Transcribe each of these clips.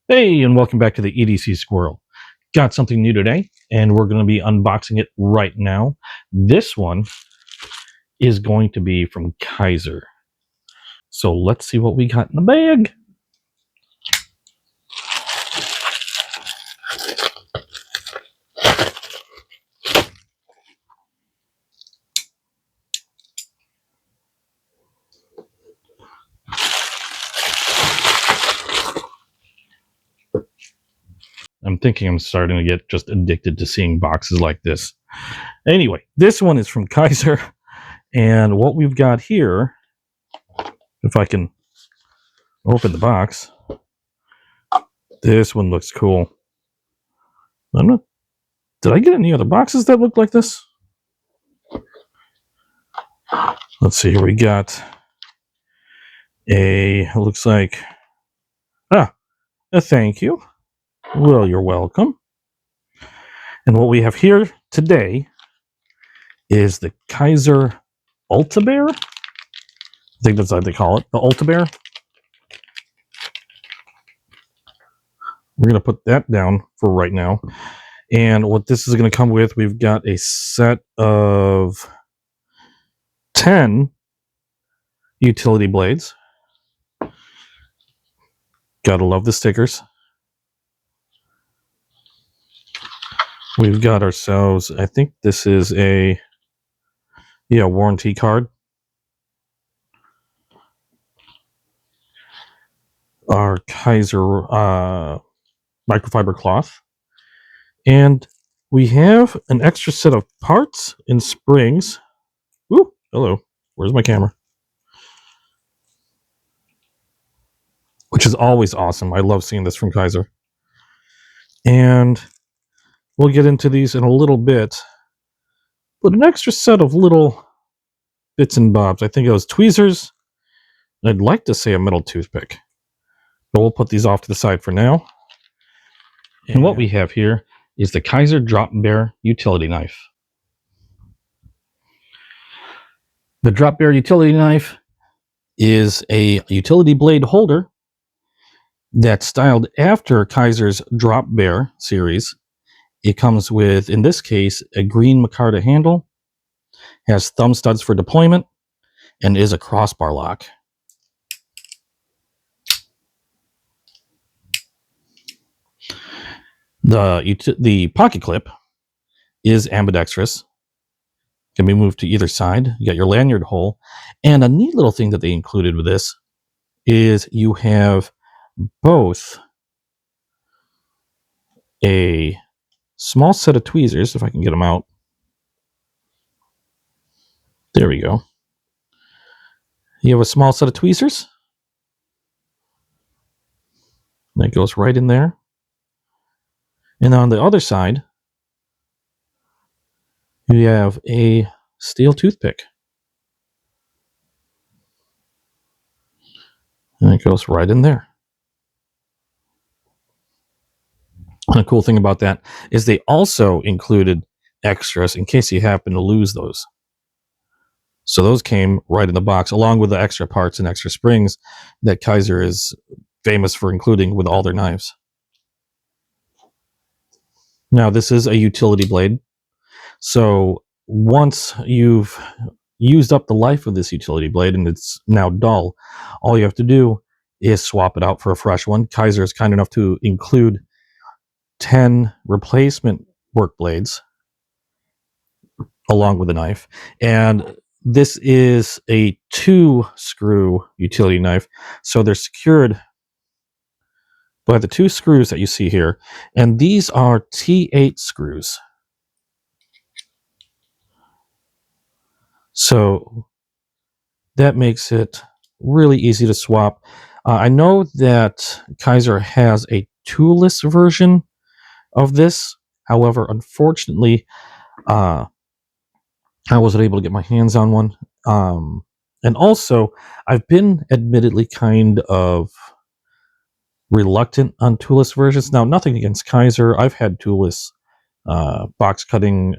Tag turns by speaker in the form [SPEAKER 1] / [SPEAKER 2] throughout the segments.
[SPEAKER 1] Hey, and welcome back to the EDC Squirrel. Got something new today, and we're going to be unboxing it right now. This one is going to be from Kizer. So let's see what we got in the bag. I'm thinking I'm starting to get just addicted to seeing boxes like this. Anyway, this one is from Kizer, and what we've got here, if I can open the box, this one looks cool. Did I get any other boxes that look like this? Let's see, here we got looks like, a thank you. Well, you're welcome. And what we have here today is the Kizer Ultra Bear. I think that's what they call it, the Ultra Bear. We're going to put that down for right now. And what this is going to come with, we've got a set of 10 utility blades. Gotta love the stickers. We've got ourselves, I think this is a warranty card. Our Kizer microfiber cloth. And we have an extra set of parts and springs. Ooh, hello. Where's my camera? Which is always awesome. I love seeing this from Kizer. And we'll get into these in a little bit. But an extra set of little bits and bobs. I think it was tweezers. I'd like to say a metal toothpick. But we'll put these off to the side for now. And what we have here is the Kizer Drop Bear utility knife. The Drop Bear utility knife is a utility blade holder that's styled after Kizer's Drop Bear series. It comes with, in this case, a green micarta handle, has thumb studs for deployment, and is a crossbar lock. The pocket clip is ambidextrous. Can be moved to either side. You got your lanyard hole. And a neat little thing that they included with this is you have both a small set of tweezers, if I can get them out. There we go. You have a small set of tweezers. That goes right in there. And on the other side, you have a steel toothpick. And it goes right in there. And the cool thing about that is they also included extras in case you happen to lose those. So those came right in the box, along with the extra parts and extra springs that Kizer is famous for including with all their knives. Now, this is a utility blade. So once you've used up the life of this utility blade and it's now dull, all you have to do is swap it out for a fresh one. Kizer is kind enough to include 10 replacement work blades along with the knife. And this is a 2-screw utility knife. So they're secured by the 2 screws that you see here. And these are T8 screws. So that makes it really easy to swap. I know that Kizer has a toolless version of this. However, unfortunately, I wasn't able to get my hands on one. And also, I've been admittedly kind of reluctant on toolless versions. Now, nothing against Kizer. I've had toolless box cutting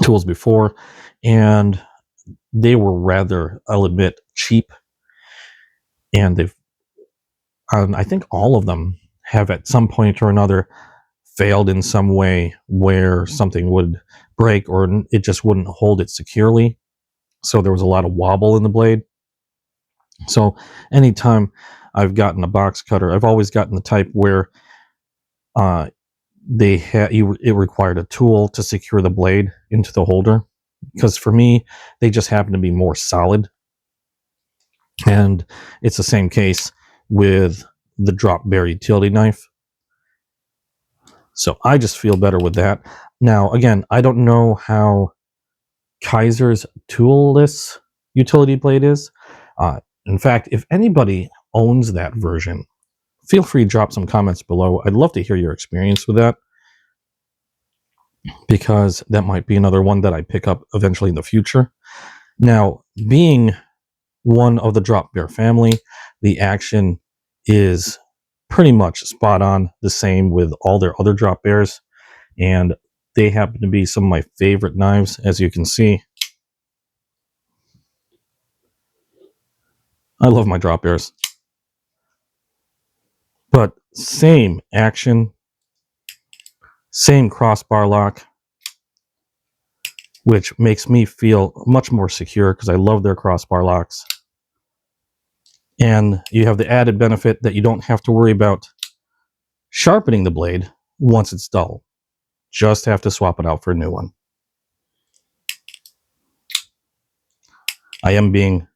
[SPEAKER 1] tools before, and they were rather, I'll admit, cheap. And I think all of them have at some point or another failed in some way where something would break or it just wouldn't hold it securely. So there was a lot of wobble in the blade. So anytime I've gotten a box cutter, I've always gotten the type where uh, it required a tool to secure the blade into the holder, because for me they just happen to be more solid. And it's the same case with the drop bear utility knife. So I just feel better with that. Now, again, I don't know how Kizer's toolless utility blade is. In fact, if anybody owns that version, feel free to drop some comments below. I'd love to hear your experience with that, because that might be another one that I pick up eventually in the future. Now, being one of the drop bear family, the action is pretty much spot on the same with all their other drop bears, and they happen to be some of my favorite knives, as you can see. I love my drop bears. But same action, same crossbar lock, which makes me feel much more secure because I love their crossbar locks. And you have the added benefit that you don't have to worry about sharpening the blade once it's dull. Just have to swap it out for a new one. I am being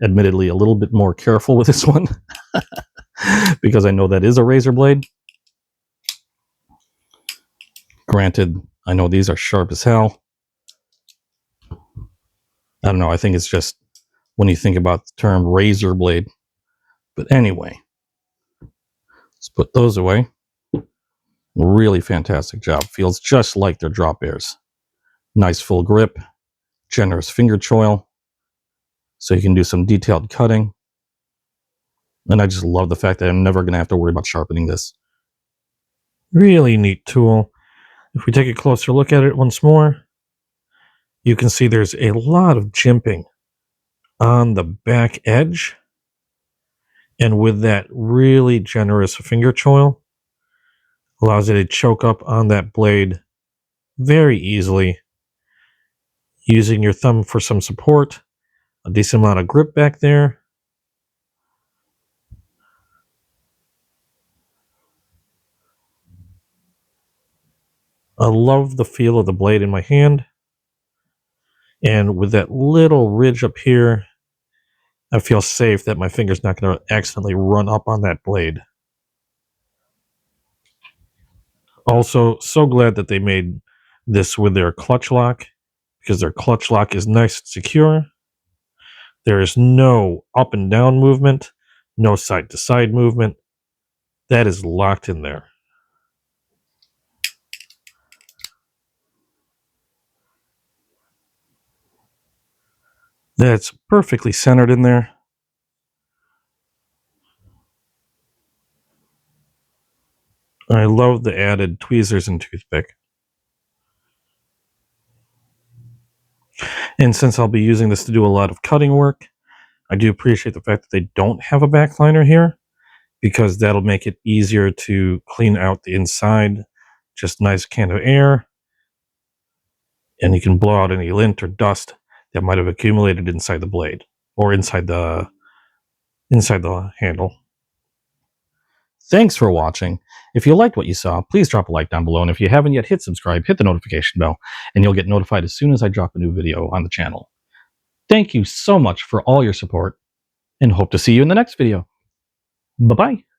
[SPEAKER 1] admittedly a little bit more careful with this one because I know that is a razor blade. Granted, I know these are sharp as hell. I don't know, I think it's just when you think about the term razor blade. But anyway, let's put those away. Really fantastic job. Feels just like their drop bears. Nice full grip, generous finger choil, so you can do some detailed cutting. And I just love the fact that I'm never going to have to worry about sharpening this. Really neat tool. If we take a closer look at it once more, you can see there's a lot of jimping on the back edge. And with that really generous finger choil, allows you to choke up on that blade very easily, using your thumb for some support, a decent amount of grip back there. I love the feel of the blade in my hand. And with that little ridge up here, I feel safe that my finger's not going to accidentally run up on that blade. Also, so glad that they made this with their clutch lock, because their clutch lock is nice and secure. There is no up and down movement, no side to side movement. That is locked in there. That's perfectly centered in there. I love the added tweezers and toothpick. And since I'll be using this to do a lot of cutting work, I do appreciate the fact that they don't have a backliner here, because that'll make it easier to clean out the inside. Just nice can of air, and you can blow out any lint or dust that might have accumulated inside the blade or inside the handle. Thanks for watching. If you liked what you saw, please drop a like down below, and if you haven't yet, hit subscribe, hit the notification bell, and you'll get notified as soon as I drop a new video on the channel. Thank you so much for all your support, and hope to see you in the next video. Bye-bye.